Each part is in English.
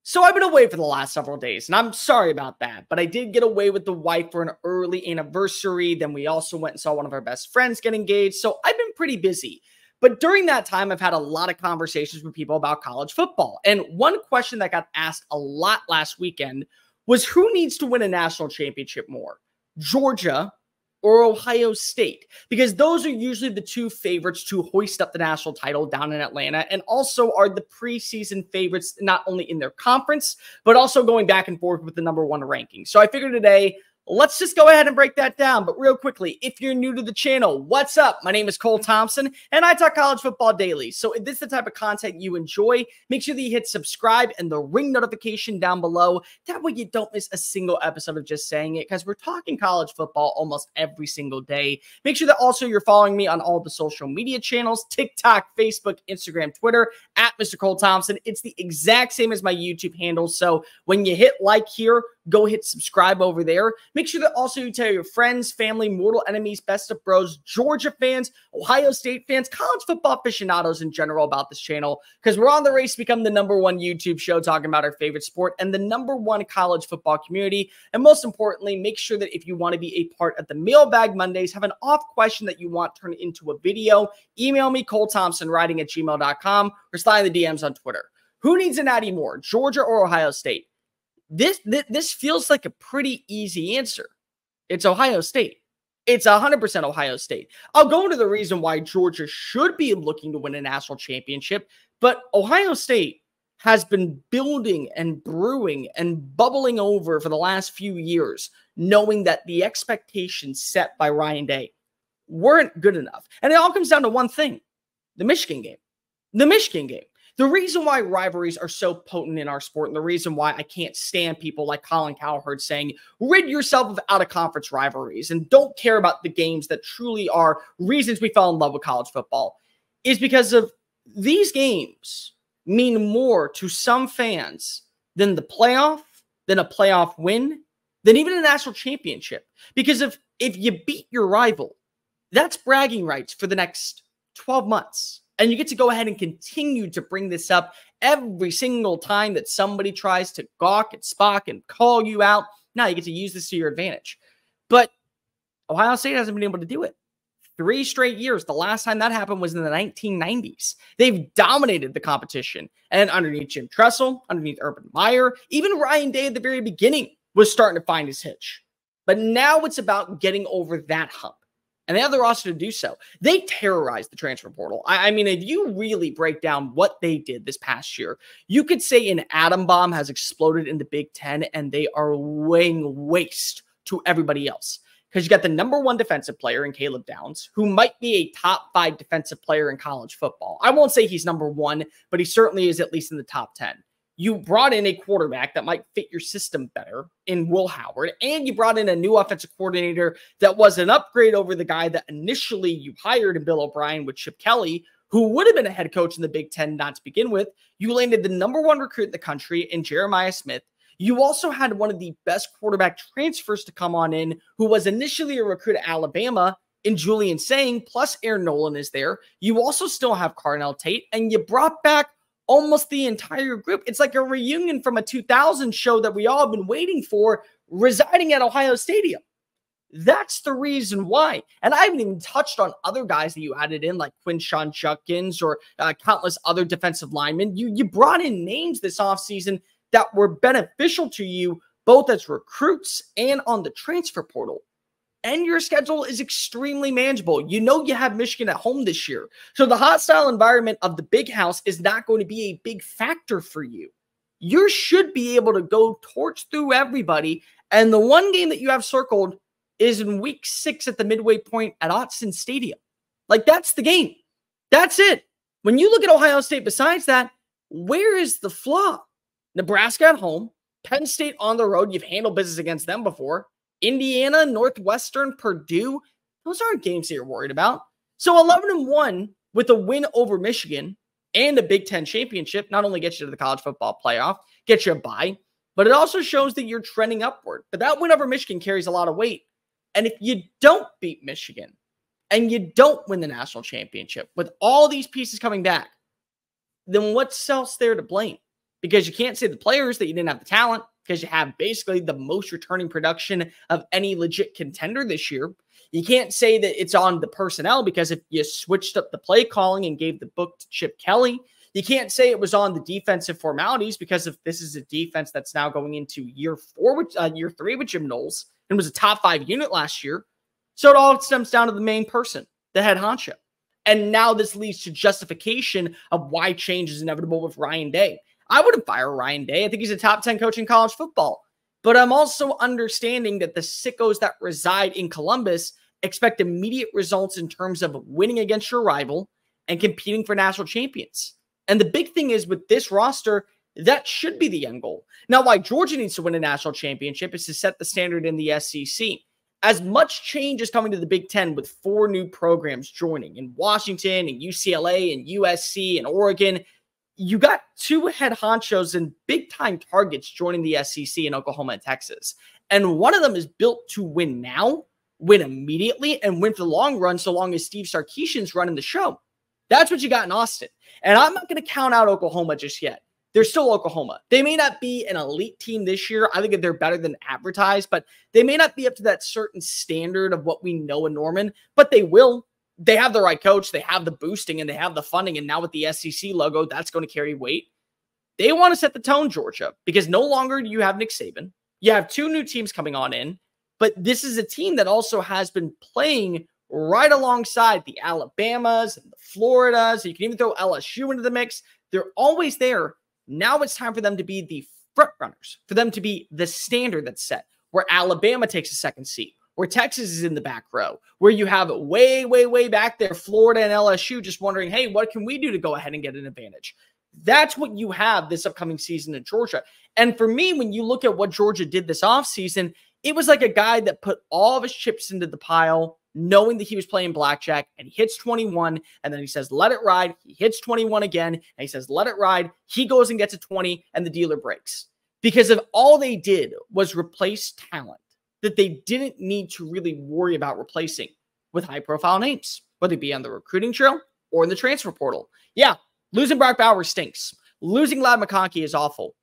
So I've been away for the last several days, and I'm sorry about that, but I did get away with the wife for an early anniversary. Then we also went and saw one of our best friends get engaged. So I've been pretty busy. But during that time, I've had a lot of conversations with people about college football. And one question that got asked a lot last weekend was who needs to win a national championship more, Georgia or Ohio State? Because those are usually the two favorites to hoist up the national title down in Atlanta, and also are the preseason favorites, not only in their conference, but also going back and forth with the #1 ranking. So I figured today, let's just go ahead and break that down. But real quickly, if you're new to the channel, what's up? My name is Cole Thompson, and I talk college football daily. So if this is the type of content you enjoy, make sure that you hit subscribe and the ring notification down below. That way you don't miss a single episode of Just Saying It, because we're talking college football almost every single day. Make sure that also you're following me on all the social media channels, TikTok, Facebook, Instagram, Twitter, at Mr. Cole Thompson. It's the exact same as my YouTube handle. So when you hit like here, go hit subscribe over there. Make sure that also you tell your friends, family, mortal enemies, best of bros, Georgia fans, Ohio State fans, college football aficionados in general about this channel, because we're on the race to become the #1 YouTube show talking about our favorite sport and the #1 college football community. And most importantly, make sure that if you want to be a part of the Mailbag Mondays, have an off question that you want turned into a video, email me, colethompsonwriting@gmail.com, or slide in the DMs on Twitter. Who needs a natty more, Georgia or Ohio State? This feels like a pretty easy answer. It's Ohio State. It's 100% Ohio State. I'll go into the reason why Georgia should be looking to win a national championship, but Ohio State has been building and brewing and bubbling over for the last few years, knowing that the expectations set by Ryan Day weren't good enough. And it all comes down to one thing: the Michigan game. The Michigan game. The reason why rivalries are so potent in our sport, and the reason why I can't stand people like Colin Cowherd saying, rid yourself of out-of-conference rivalries and don't care about the games that truly are reasons we fell in love with college football, is because of these games mean more to some fans than the playoff, than a playoff win, than even a national championship. Because if you beat your rival, that's bragging rights for the next 12 months. And you get to go ahead and continue to bring this up every single time that somebody tries to gawk at Spock and call you out. Now you get to use this to your advantage. But Ohio State hasn't been able to do it. 3 straight years. The last time that happened was in the 1990s. They've dominated the competition. And underneath Jim Tressel, underneath Urban Meyer, even Ryan Day at the very beginning was starting to find his hitch. But now it's about getting over that hump. And they have the roster to do so. They terrorized the transfer portal. I mean, if you really break down what they did this past year, you could say an atom bomb has exploded in the Big Ten, and they are laying waste to everybody else. Because you got the #1 defensive player in Caleb Downs, who might be a top 5 defensive player in college football. I won't say he's #1, but he certainly is at least in the top 10. You brought in a quarterback that might fit your system better in Will Howard, and you brought in a new offensive coordinator that was an upgrade over the guy that initially you hired in Bill O'Brien with Chip Kelly, who would have been a head coach in the Big Ten not to begin with. You landed the #1 recruit in the country in Jeremiah Smith. You also had one of the best quarterback transfers to come on in, who was initially a recruit at Alabama in Julian Saying, plus Aaron Nolan is there. You also still have Carnell Tate, and you brought back almost the entire group. It's like a reunion from a 2000 show that we all have been waiting for, residing at Ohio Stadium. That's the reason why. And I haven't even touched on other guys that you added in, like Quinshawn Judkins or countless other defensive linemen. You brought in names this offseason that were beneficial to you, both as recruits and on the transfer portal. And your schedule is extremely manageable. You know you have Michigan at home this year. So the hostile environment of the Big House is not going to be a big factor for you. You should be able to go torch through everybody. And the one game that you have circled is in week 6 at the midway point at Autzen Stadium. Like, that's the game. That's it. When you look at Ohio State, besides that, where is the flaw? Nebraska at home, Penn State on the road. You've handled business against them before. Indiana, Northwestern, Purdue, those aren't games that you're worried about. So 11-1 with a win over Michigan and a Big Ten championship not only gets you to the college football playoff, gets you a bye, but it also shows that you're trending upward. But that win over Michigan carries a lot of weight. And if you don't beat Michigan and you don't win the national championship with all these pieces coming back, then what's else there to blame? because you can't say the players that you didn't have the talent, because you have basically the most returning production of any legit contender this year. You can't say that it's on the personnel, because if you switched up the play calling and gave the book to Chip Kelly, you can't say it was on the defensive formalities, because if this is a defense that's now going into year 3 with Jim Knowles and was a top 5 unit last year. So it all stems down to the main person, the head honcho. And now this leads to justification of why change is inevitable with Ryan Day. I wouldn't fire Ryan Day. I think he's a top 10 coach in college football. But I'm also understanding that the sickos that reside in Columbus expect immediate results in terms of winning against your rival and competing for national champions. And the big thing is, with this roster, that should be the end goal. Now, why Georgia needs to win a national championship is to set the standard in the SEC. As much change is coming to the Big Ten with 4 new programs joining in Washington and UCLA and USC and Oregon, you got 2 head honchos and big-time targets joining the SEC in Oklahoma and Texas. And one of them is built to win now, win immediately, and win for the long run so long as Steve Sarkisian's running the show. That's what you got in Austin. And I'm not going to count out Oklahoma just yet. They're still Oklahoma. They may not be an elite team this year. I think that they're better than advertised, but they may not be up to that certain standard of what we know in Norman, but they will. They have the right coach. They have the boosting and they have the funding. And now with the SEC logo, that's going to carry weight. They want to set the tone, Georgia, because no longer do you have Nick Saban. You have 2 new teams coming on in, but this is a team that also has been playing right alongside the Alabamas and the Floridas. You can even throw LSU into the mix. They're always there. Now it's time for them to be the front runners, for them to be the standard that's set, where Alabama takes a second seat, where Texas is in the back row, where you have way, way, way back there, Florida and LSU just wondering, hey, what can we do to go ahead and get an advantage? That's what you have this upcoming season in Georgia. And for me, when you look at what Georgia did this offseason, it was like a guy that put all of his chips into the pile, knowing that he was playing blackjack, and he hits 21, and then he says, let it ride. He hits 21 again, and he says, let it ride. He goes and gets a 20, and the dealer breaks. Because if all they did was replace talent that they didn't need to really worry about replacing with high-profile names, whether it be on the recruiting trail or in the transfer portal. Yeah, losing Brock Bowers stinks. Losing Ladd McConkey is awful.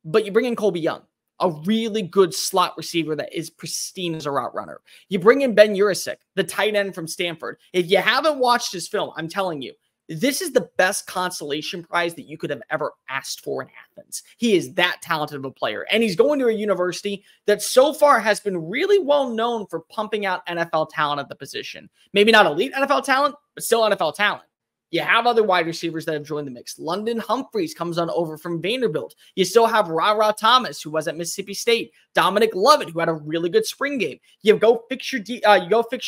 But you bring in Colby Young, a really good slot receiver that is pristine as a route runner. You bring in Ben Urisic, the tight end from Stanford. If you haven't watched his film, I'm telling you, this is the best consolation prize that you could have ever asked for in Athens. He is that talented of a player. And he's going to a university that so far has been really well known for pumping out NFL talent at the position. Maybe not elite NFL talent, but still NFL talent. You have other wide receivers that have joined the mix. London Humphreys comes on over from Vanderbilt. You still have Ra Thomas, who was at Mississippi State. Dominic Lovett, who had a really good spring game. You go fix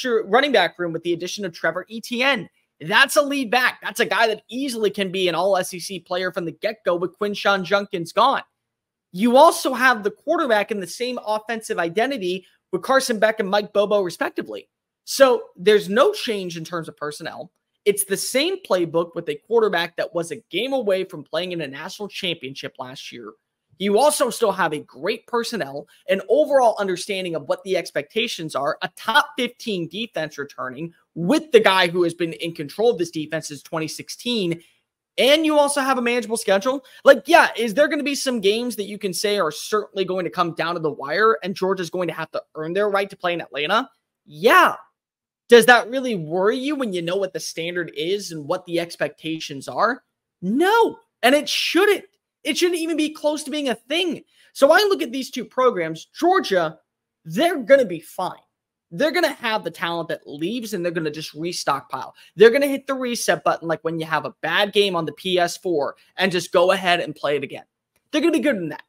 your running back room with the addition of Trevor Etienne. That's a lead back. That's a guy that easily can be an all-SEC player from the get-go with Quinshawn Judkins gone. You also have the quarterback in the same offensive identity with Carson Beck and Mike Bobo, respectively. So there's no change in terms of personnel. It's the same playbook with a quarterback that was a game away from playing in a national championship last year. You also still have a great personnel, an overall understanding of what the expectations are, a top 15 defense returning with the guy who has been in control of this defense since 2016. And you also have a manageable schedule. Like, yeah, is there going to be some games that you can say are certainly going to come down to the wire and Georgia's going to have to earn their right to play in Atlanta? Yeah. Does that really worry you when you know what the standard is and what the expectations are? No, and it shouldn't. It shouldn't even be close to being a thing. So I look at these 2 programs. Georgia, they're going to be fine. They're going to have the talent that leaves, and they're going to just restockpile. They're going to hit the reset button like when you have a bad game on the PS4 and just go ahead and play it again. They're going to be good in that.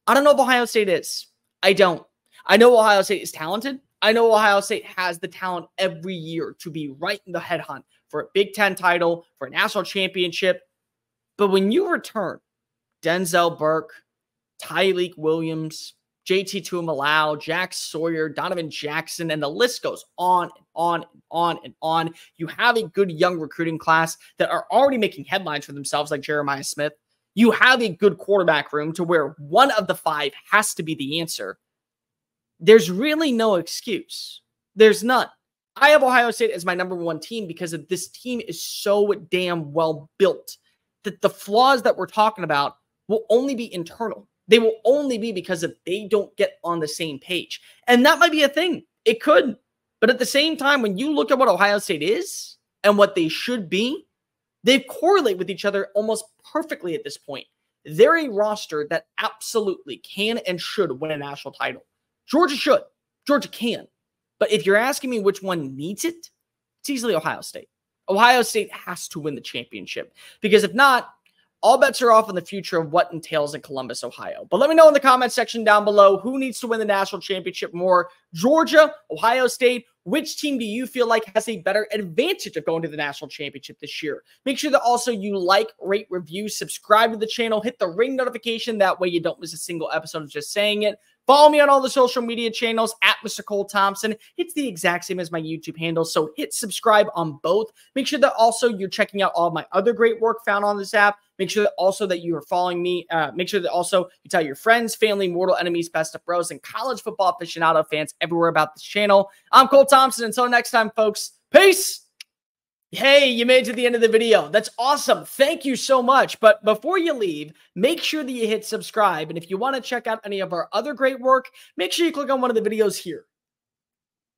I don't know if Ohio State is. I don't. I know Ohio State is talented. I know Ohio State has the talent every year to be right in the headhunt for a Big Ten title, for a national championship. But when you return Denzel Burke, Tyleik Williams, JT Tuimoloau, Jack Sawyer, Donovan Jackson, and the list goes on and on and on and on. You have a good young recruiting class that are already making headlines for themselves like Jeremiah Smith. You have a good quarterback room to where one of the 5 has to be the answer. There's really no excuse. There's none. I have Ohio State as my number 1 team because of this team is so damn well built that the flaws that we're talking about will only be internal. They will only be because if they don't get on the same page. And that might be a thing. It could. But at the same time, when you look at what Ohio State is and what they should be, they correlate with each other almost perfectly at this point. They're a roster that absolutely can and should win a national title. Georgia should. Georgia can. But if you're asking me which one needs it, it's easily Ohio State. Ohio State has to win the championship. Because if not, all bets are off on the future of what entails in Columbus, Ohio. But let me know in the comment section down below who needs to win the national championship more. Georgia, Ohio State, which team do you feel like has a better advantage of going to the national championship this year? Make sure that also you like, rate, review, subscribe to the channel, hit the ring notification. That way you don't miss a single episode of just saying it. Follow me on all the social media channels at Mr. Cole Thompson. It's the exact same as my YouTube handle, so hit subscribe on both. Make sure that also you're checking out all of my other great work found on this app. Make sure that also that you are following me. Make sure that also you tell your friends, family, mortal enemies, best of bros, and college football aficionado fans everywhere about this channel. I'm Cole Thompson. Until next time, folks, peace. Hey, you made it to the end of the video. That's awesome. Thank you so much. But before you leave, make sure that you hit subscribe. And if you want to check out any of our other great work, make sure you click on one of the videos here.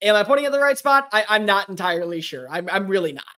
Am I pointing at the right spot? I'm not entirely sure. I'm really not.